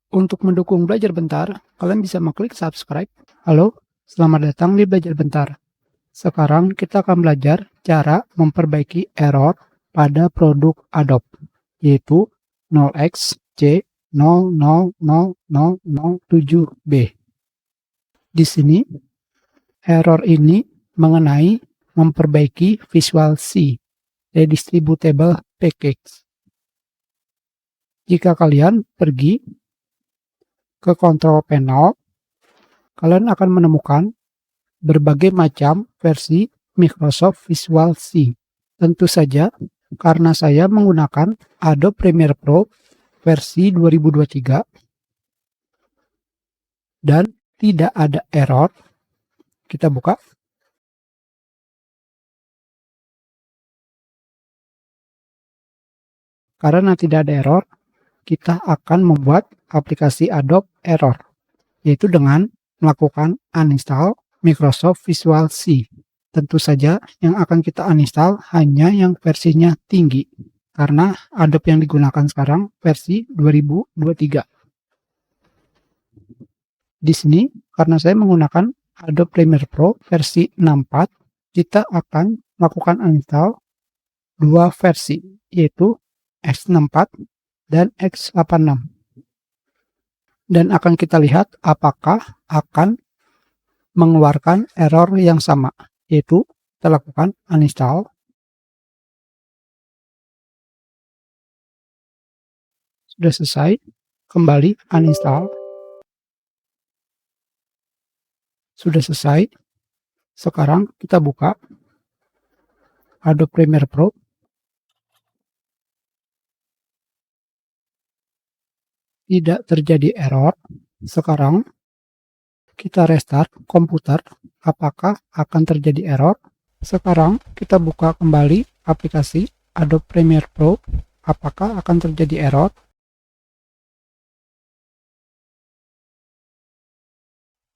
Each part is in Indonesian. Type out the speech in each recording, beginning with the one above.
Untuk mendukung Belajar Bentar, kalian bisa mengklik subscribe. Halo, selamat datang di Belajar Bentar. Sekarang kita akan belajar cara memperbaiki error pada produk Adobe, yaitu 0xC000007B. Di sini, error ini mengenai memperbaiki Visual C, Redistributable Package. Jika kalian pergi ke Control Panel, kalian akan menemukan berbagai macam versi Microsoft Visual C. Tentu saja, karena saya menggunakan Adobe Premiere Pro versi 2023 dan tidak ada error, kita buka. Karena tidak ada error, kita akan membuat aplikasi Adobe error, yaitu dengan melakukan uninstall Microsoft Visual C. Tentu saja yang akan kita uninstall hanya yang versinya tinggi, karena Adobe yang digunakan sekarang versi 2023. Di sini, karena saya menggunakan Adobe Premiere Pro versi 64, kita akan melakukan uninstall dua versi, yaitu X64 dan X86. Dan akan kita lihat apakah akan mengeluarkan error yang sama, yaitu kita lakukan uninstall. Sudah selesai, kembali uninstall. Sudah selesai. Sekarang kita buka Adobe Premiere Pro. Tidak terjadi error. Sekarang kita restart komputer. Apakah akan terjadi error? Sekarang kita buka kembali aplikasi Adobe Premiere Pro. Apakah akan terjadi error?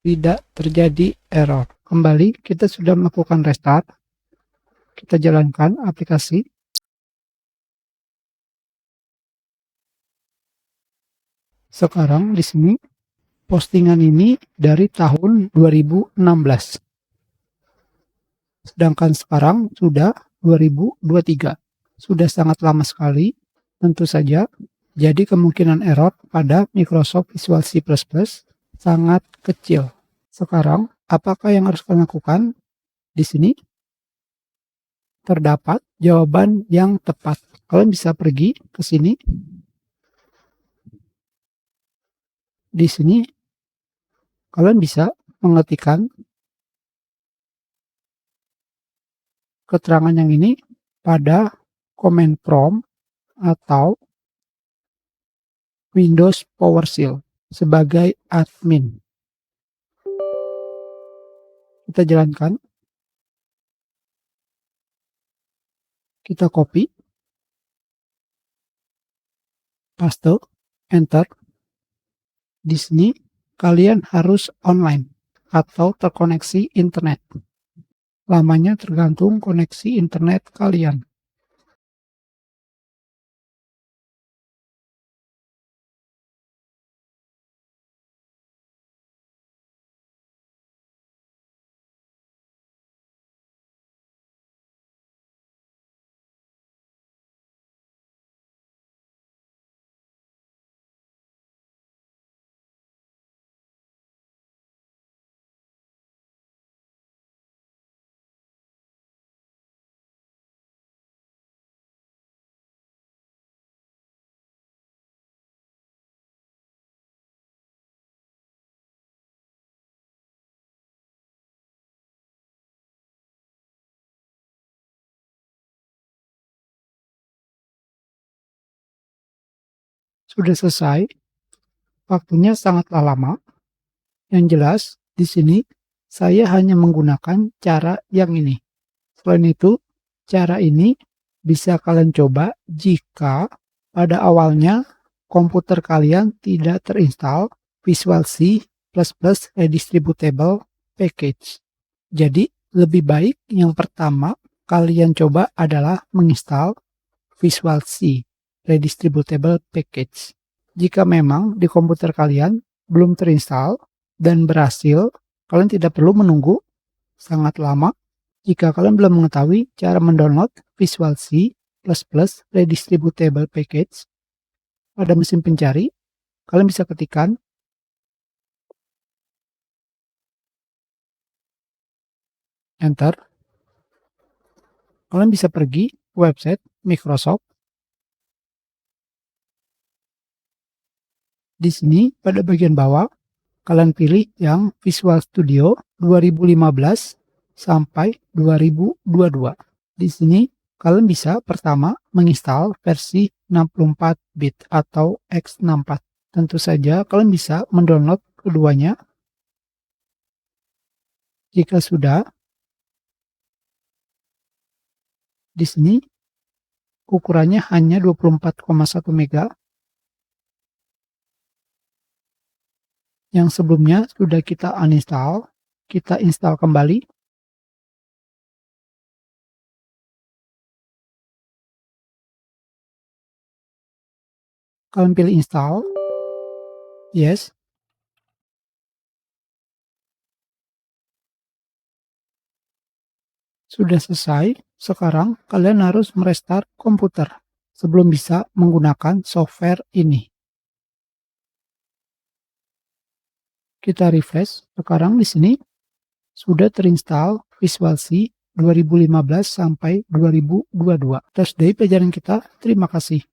Tidak terjadi error. Kembali, kita sudah melakukan restart. Kita jalankan aplikasi. Sekarang di sini postingan ini dari tahun 2016. Sedangkan sekarang sudah 2023. Sudah sangat lama sekali, tentu saja. Jadi kemungkinan error pada Microsoft Visual C++ sangat kecil. Sekarang, apakah yang harus kalian lakukan? Di sini terdapat jawaban yang tepat. Kalian bisa pergi ke sini. Di sini, kalian bisa mengetikkan keterangan yang ini pada command prompt atau Windows PowerShell sebagai admin. Kita jalankan. Kita copy. Paste. Enter. Di sini kalian harus online atau terkoneksi internet. Lamanya tergantung koneksi internet kalian. Sudah selesai. Waktunya sangatlah lama. Yang jelas, di sini saya hanya menggunakan cara yang ini. Selain itu, cara ini bisa kalian coba jika pada awalnya komputer kalian tidak terinstall Visual C++ Redistributable Package. Jadi, lebih baik yang pertama kalian coba adalah menginstal Visual C Redistributable Package. Jika memang di komputer kalian belum terinstall dan berhasil, kalian tidak perlu menunggu sangat lama. Jika kalian belum mengetahui cara mendownload Visual C++ Redistributable Package pada mesin pencari, kalian bisa ketikkan Enter. Kalian bisa pergi ke website Microsoft. Di sini pada bagian bawah, kalian pilih yang Visual Studio 2015 sampai 2022. Di sini kalian bisa pertama menginstal versi 64 bit atau X64. Tentu saja kalian bisa mendownload keduanya. Jika sudah, di sini ukurannya hanya 24,1 MB. Yang sebelumnya sudah kita uninstall, kita install kembali. Kalian pilih install, yes. Sudah selesai, sekarang kalian harus merestart komputer sebelum bisa menggunakan software ini. Kita refresh, sekarang di sini sudah terinstall Visual C 2015 sampai 2022. That's day pelajaran kita. Terima kasih.